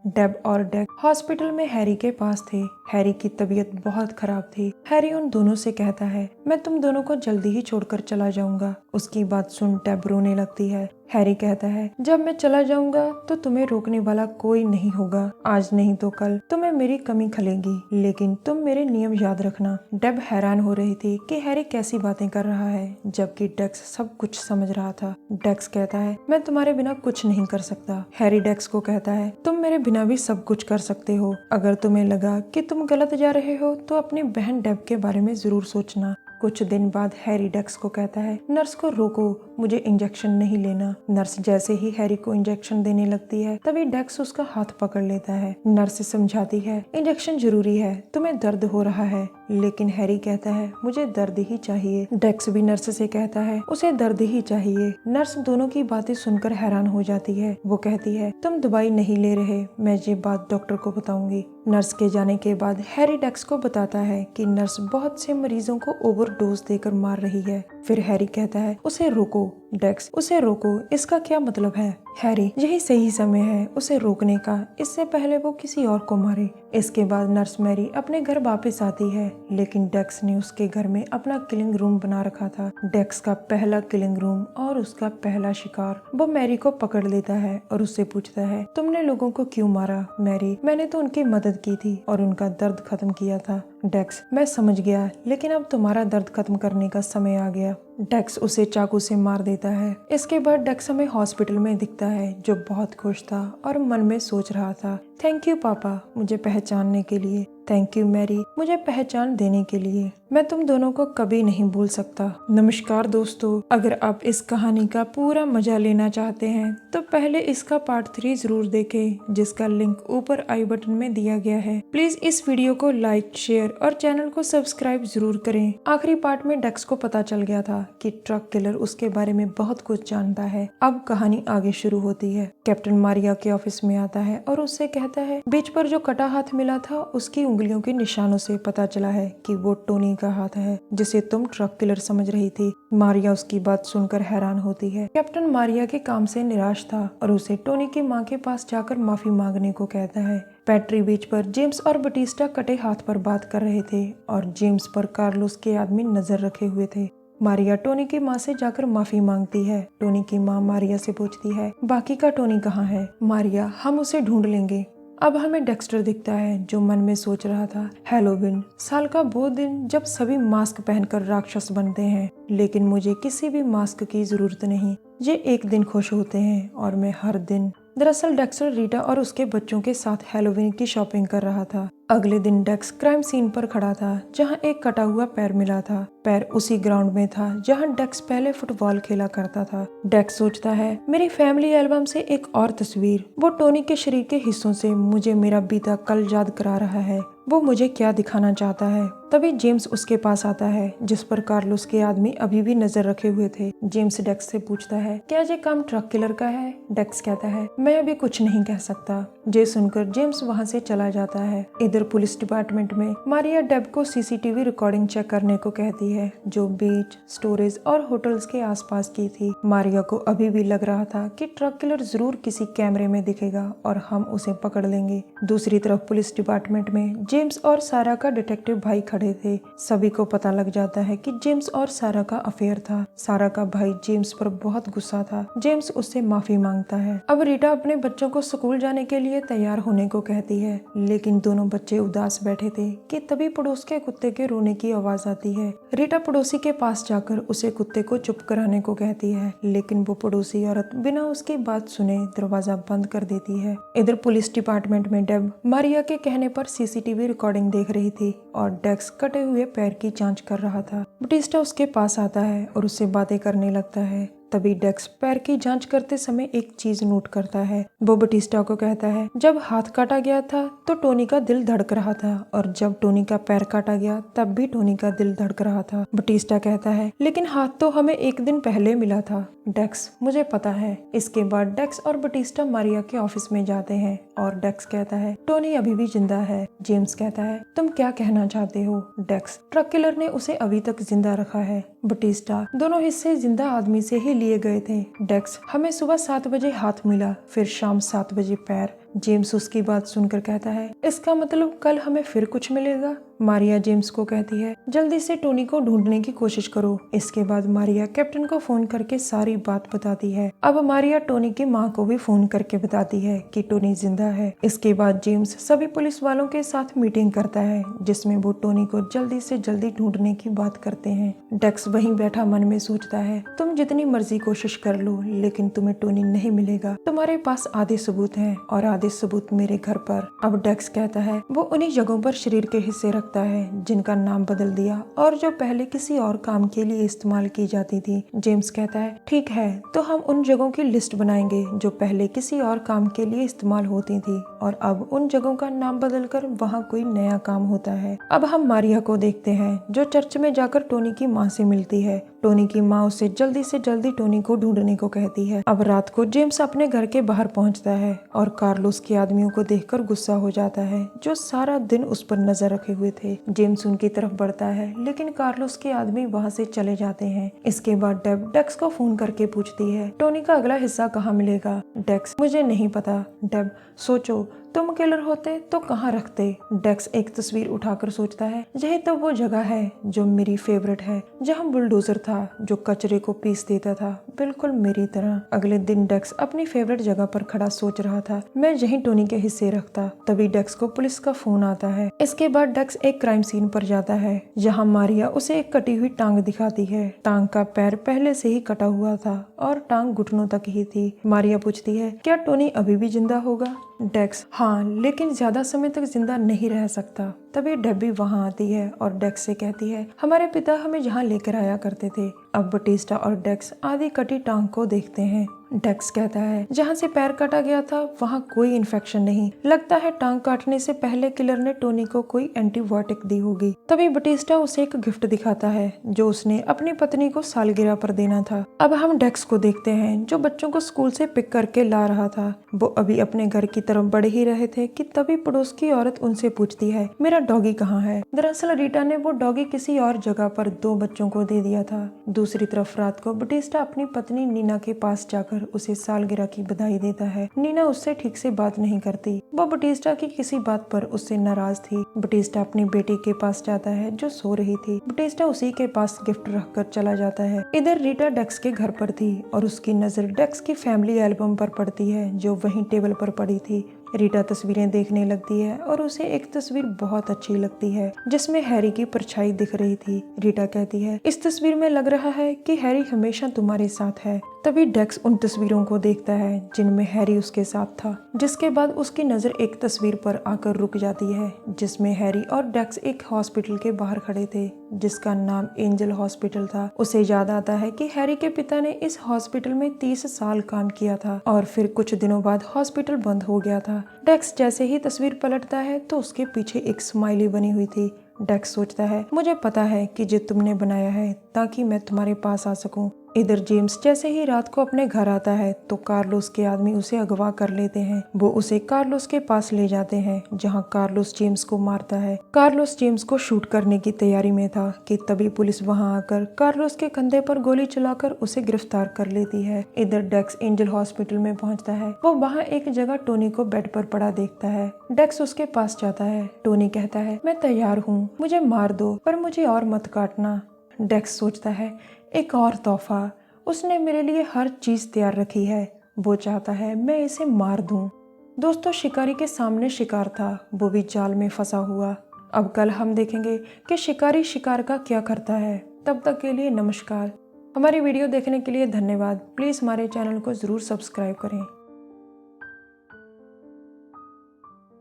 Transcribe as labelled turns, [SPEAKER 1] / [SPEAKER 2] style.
[SPEAKER 1] डेब और डेक्स हॉस्पिटल में हैरी के पास थे। हैरी की तबीयत बहुत खराब थी। हैरी उन दोनों से कहता है, मैं तुम दोनों को जल्दी ही छोड़कर चला जाऊंगा। उसकी बात सुन डेब रोने लगती है। हैरी कहता है, जब मैं चला जाऊंगा तो तुम्हें रोकने वाला कोई नहीं होगा। आज नहीं तो कल तुम्हें मेरी कमी खलेगी, लेकिन तुम मेरे नियम याद रखना। डेब हैरान हो रही थी कि हैरी कैसी बातें कर रहा है, जबकि डेक्स सब कुछ समझ रहा था। डेक्स कहता है, मैं तुम्हारे बिना कुछ नहीं कर सकता। हैरी डेक्स को कहता है, तुम मेरे बिना भी सब कुछ कर सकते हो। अगर तुम्हें लगा कि तुम गलत जा रहे हो तो अपनी बहन डेब के बारे में जरूर सोचना। कुछ दिन बाद हैरी डेक्स को कहता है, नर्स को रोको, मुझे इंजेक्शन नहीं लेना। नर्स जैसे ही हैरी को इंजेक्शन देने लगती है, तभी डेक्स उसका हाथ पकड़ लेता है। नर्स समझाती है, इंजेक्शन जरूरी है, तुम्हें दर्द हो रहा है। लेकिन हैरी कहता है, मुझे दर्द ही चाहिए। डेक्स भी नर्स से कहता है, उसे दर्द ही चाहिए। नर्स दोनों की बातें सुनकर हैरान हो जाती है। वो कहती है, तुम दवाई नहीं ले रहे, मैं ये बात डॉक्टर को बताऊंगी। नर्स के जाने के बाद हैरी डेक्स को बताता है कि नर्स बहुत से मरीजों को ओवरडोज देकर मार रही है। फिर हैरी कहता है, उसे रोको। डेक्स, उसे रोको, इसका क्या मतलब है? हैरी, यही सही समय है उसे रोकने का, इससे पहले वो किसी और को मारे। इसके बाद नर्स मैरी अपने घर वापस आती है, लेकिन डेक्स ने उसके घर में अपना किलिंग रूम बना रखा था। डेक्स का पहला किलिंग रूम और उसका पहला शिकार। वो मैरी को पकड़ लेता है और उससे पूछता है, तुमने लोगों को क्यों मारा? मैरी, मैंने तो उनकी मदद की थी और उनका दर्द खत्म किया था। डेक्स, मैं समझ गया, लेकिन अब तुम्हारा दर्द खत्म करने का समय आ गया। डेक्स उसे चाकू से मार देता है। इसके बाद डेक्स हमें हॉस्पिटल में दिखता है, जो बहुत खुश था और मन में सोच रहा था, थैंक यू पापा, मुझे पहचानने के लिए। थैंक यू मैरी, मुझे पहचान देने के लिए। मैं तुम दोनों को कभी नहीं भूल सकता। नमस्कार दोस्तों, अगर आप इस कहानी का पूरा मजा लेना चाहते हैं तो पहले इसका पार्ट 3 जरूर देखें, जिसका लिंक ऊपर आई बटन में दिया गया है। प्लीज इस वीडियो को लाइक, शेयर और चैनल को सब्सक्राइब जरूर करें। आखिरी पार्ट में डेक्स को पता चल गया था कि ट्रक किलर उसके बारे में बहुत कुछ जानता है। अब कहानी आगे शुरू होती है। कैप्टन मारिया के ऑफिस में आता है और उससे कहता है, बीच पर जो कटा हाथ मिला था उसकी उंगलियों के निशानों से पता चला है कि वो टोनी का हाथ है, जिसे तुम ट्रक किलर समझ रही थी। मारिया उसकी बात सुनकर हैरान होती है। कैप्टन मारिया के काम से निराश था और उसे टोनी की माँ के पास जाकर माफी मांगने को कहता है। पैट्री बीच पर जेम्स और बटिस्टा कटे हाथ पर बात कर रहे थे और जेम्स पर कार्लोस के आदमी नजर रखे हुए थे। मारिया टोनी की माँ से जाकर माफी मांगती है। टोनी की माँ मारिया से पूछती है, बाकी का टोनी कहाँ है? मारिया, हम उसे ढूंढ लेंगे। अब हमें डेक्स्टर दिखता है, जो मन में सोच रहा था, हैलोवीन, साल का वो दिन जब सभी मास्क पहनकर राक्षस बनते हैं, लेकिन मुझे किसी भी मास्क की जरूरत नहीं। ये एक दिन खुश होते हैं और मैं हर दिन। दरअसल डेक्स्टर रीटा और उसके बच्चों के साथ हैलोवीन की शॉपिंग कर रहा था। अगले दिन डेक्स क्राइम सीन पर खड़ा था, जहां एक कटा हुआ पैर मिला था। पैर उसी ग्राउंड में था जहां डेक्स पहले फुटबॉल खेला करता था। डेक्स सोचता है, मेरी फैमिली एल्बम से एक और तस्वीर, वो टोनी के शरीर के हिस्सों से मुझे मेरा बीता कल याद करा रहा है। वो मुझे क्या दिखाना चाहता है? तभी जेम्स उसके पास आता है, जिस पर कार्लोस के आदमी अभी भी नजर रखे हुए थे। जेम्स डेक्स से पूछता है, क्या ये काम ट्रक किलर का है? डेक्स कहता है, मैं अभी कुछ नहीं कह सकता। ये सुनकर जेम्स वहाँ से चला जाता है। इधर पुलिस डिपार्टमेंट में मारिया डेब को सीसीटीवी रिकॉर्डिंग चेक करने को कहती है, जो बीच, स्टोरेज और होटल्स के आसपास की थी। मारिया को अभी भी लग रहा था कि ट्रक किलर जरूर किसी कैमरे में दिखेगा और हम उसे पकड़ लेंगे। दूसरी तरफ पुलिस डिपार्टमेंट में जेम्स और सारा का डिटेक्टिव भाई खड़े थे। सभी को पता लग जाता है कि जेम्स और सारा का अफेयर था। सारा का भाई जेम्स पर बहुत गुस्सा था। जेम्स उससे माफी मांगता है। अब रीटा अपने बच्चों को स्कूल जाने के लिए तैयार होने को कहती है, लेकिन दोनों बच्चे उदास बैठे थे कि तभी पड़ोस के कुत्ते के रोने की आवाज आती है। रीटा पड़ोसी के पास जाकर उसे कुत्ते को चुप कराने को कहती है, लेकिन वो पड़ोसी औरत बिना उसकी बात सुने दरवाजा बंद कर देती है। इधर पुलिस डिपार्टमेंट में डेब मारिया के कहने पर सीसीटीवी रिकॉर्डिंग देख रही थी और डेक्स कटे हुए पैर की जांच कर रहा था। बटिस्टा उसके पास आता है और उससे बातें करने लगता है। तभी डेक्स पैर की जांच करते समय एक चीज नोट करता है। वो बटिस्टा को कहता है, जब हाथ काटा गया था तो टोनी का दिल धड़क रहा था और जब टोनी का पैर काटा गया तब भी टोनी का दिल धड़क रहा था। बटिस्टा कहता है, लेकिन हाथ तो हमें एक दिन पहले मिला था। डेक्स, मुझे पता है। इसके बाद डेक्स और बटिस्टा मारिया के ऑफिस में जाते हैं और डेक्स कहता है, टोनी अभी भी जिंदा है। जेम्स कहता है, तुम क्या कहना चाहते हो? डेक्स, ट्रक किलर ने उसे अभी तक जिंदा रखा है। बटिस्टा, दोनों हिस्से जिंदा आदमी से ही लिए गए थे। डेक्स, हमें सुबह 7 बजे हाथ मिला, फिर शाम 7 बजे पैर। जेम्स उसकी बात सुनकर कहता है, इसका मतलब कल हमें फिर कुछ मिलेगा। मारिया जेम्स को कहती है, जल्दी से टोनी को ढूंढने की कोशिश करो। इसके बाद मारिया कैप्टन को फोन करके सारी बात बताती है। अब मारिया टोनी की माँ को भी फोन करके बताती है कि टोनी जिंदा है। इसके बाद जेम्स सभी पुलिस वालों के साथ मीटिंग करता है, जिसमें वो टोनी को जल्दी से जल्दी ढूंढने की बात करते हैं। डेक्स वहीं बैठा मन में सोचता है, तुम जितनी मर्जी कोशिश कर लो, लेकिन तुम्हें टोनी नहीं मिलेगा। तुम्हारे पास आधे सबूत हैं और आधे सबूत मेरे घर पर। अब डेक्स कहता है वो उन्हीं जगहों पर शरीर के हिस्से रखता है जिनका नाम बदल दिया और जो पहले किसी और काम के लिए इस्तेमाल की जाती थी। जेम्स कहता है, ठीक है, तो हम उन जगहों की लिस्ट बनाएंगे जो पहले किसी और काम के लिए इस्तेमाल होती थी और अब उन जगहों का नाम बदलकर वहाँ कोई नया काम होता है। अब हम मारिया को देखते हैं जो चर्च में जाकर टोनी की माँ से मिलती है। टोनी की माँ उसे जल्दी से जल्दी टोनी को ढूंढने को कहती है। अब रात को जेम्स अपने घर के बाहर पहुंचता है और कार्लोस के आदमियों को देखकर गुस्सा हो जाता है जो सारा दिन उस पर नजर रखे हुए थे। जेम्स उनकी तरफ बढ़ता है, लेकिन कार्लोस के आदमी वहां से चले जाते हैं। इसके बाद डेब डेक्स को फोन करके पूछती है, टोनी का अगला हिस्सा कहाँ मिलेगा? डेक्स, मुझे नहीं पता। डेब, सोचो, तुम किलर होते तो कहाँ रखते? डेक्स एक तस्वीर उठाकर सोचता है, यही तो वो जगह है जो मेरी फेवरेट है, जहाँ बुलडोजर था जो कचरे को पीस देता था, बिल्कुल मेरी तरह। अगले दिन डेक्स अपनी फेवरेट जगह पर खड़ा सोच रहा था, मैं यहीं टोनी के हिस्से रखता। तभी डेक्स को पुलिस का फोन आता है। इसके बाद डेक्स एक क्राइम सीन पर जाता है, जहाँ मारिया उसे एक कटी हुई टांग दिखाती है। टांग का पैर पहले से ही कटा हुआ था और टांग घुटनों तक ही थी। मारिया पूछती है, क्या टोनी अभी भी जिंदा होगा? डेक्स, हाँ, लेकिन ज्यादा समय तक जिंदा नहीं रह सकता। तभी डेब्बी वहाँ आती है और डेक्स से कहती है, हमारे पिता हमें यहाँ लेकर आया करते थे। अब बटिस्टा और डेक्स आधी कटी टांग को देखते हैं। डेक्स कहता है, जहाँ से पैर काटा गया था वहाँ कोई इन्फेक्शन नहीं, लगता है टांग काटने से पहले किलर ने टोनी को कोई एंटीबायोटिक दी होगी। तभी बटिस्टा उसे एक गिफ्ट दिखाता है जो उसने अपनी पत्नी को सालगिरह पर देना था। अब हम डेक्स को देखते हैं जो बच्चों को स्कूल से पिक करके ला रहा था। वो अभी अपने घर की तरफ बढ़ ही रहे थे कि तभी पड़ोस की औरत उनसे पूछती है, मेरा डॉगी कहाँ है? दरअसल रीटा ने वो डॉगी किसी और जगह पर 2 बच्चों को दे दिया था। दूसरी तरफ रात को बटिस्टा अपनी पत्नी नीना के पास जाकर उसे सालगिरह की बधाई देता है। नीना उससे ठीक से बात नहीं करती, वो बटिस्टा की किसी बात पर उससे नाराज थी। बटिस्टा अपनी बेटी के पास जाता है जो सो रही थी। बटिस्टा उसी के पास गिफ्ट रखकर चला जाता है। इधर रीटा डेक्स के घर पर थी और उसकी नजर डेक्स की फैमिली एल्बम पर पड़ती है जो वहीं टेबल पर पड़ी थी। रीटा तस्वीरें देखने लगती है और उसे एक तस्वीर बहुत अच्छी लगती है जिसमें हैरी की परछाई दिख रही थी। रीटा कहती है, इस तस्वीर में लग रहा है कि हैरी हमेशा तुम्हारे साथ है। तभी डेक्स उन तस्वीरों को देखता है जिनमें हैरी उसके साथ था, जिसके बाद उसकी नजर एक तस्वीर पर आकर रुक जाती है जिसमें हैरी और डेक्स एक हॉस्पिटल के बाहर खड़े थे जिसका नाम एंजल हॉस्पिटल था। उसे याद आता है कि हैरी के पिता ने इस हॉस्पिटल में 30 साल काम किया था और फिर कुछ दिनों बाद हॉस्पिटल बंद हो गया था। डेक्स जैसे ही तस्वीर पलटता है तो उसके पीछे एक स्माइली बनी हुई थी। डेक्स सोचता है, मुझे पता है कि जो तुमने बनाया है ताकि मैं तुम्हारे पास आ सकूं। इधर जेम्स जैसे ही रात को अपने घर आता है तो कार्लोस के आदमी उसे अगवा कर लेते हैं। वो उसे कार्लोस के पास ले जाते हैं जहां कार्लोस जेम्स को मारता है। कार्लोस जेम्स को शूट करने की तैयारी में था कि तभी पुलिस वहां आकर कार्लोस के कंधे पर गोली चलाकर उसे गिरफ्तार कर लेती है। इधर डेक्स एंजल हॉस्पिटल में पहुंचता है। वो वहाँ एक जगह टोनी को बेड पर पड़ा देखता है। डेक्स उसके पास जाता है। टोनी कहता है, मैं तैयार हूँ, मुझे मार दो पर मुझे और मत काटना। डेक्स सोचता है, एक और तोहफा, उसने मेरे लिए हर चीज तैयार रखी है, वो चाहता है मैं इसे मार दूं। दोस्तों, शिकारी के सामने शिकार था, वो भी जाल में फंसा हुआ। अब कल हम देखेंगे कि शिकारी शिकार का क्या करता है। तब तक के लिए नमस्कार। हमारी वीडियो देखने के लिए धन्यवाद। प्लीज हमारे चैनल को जरूर सब्सक्राइब करें।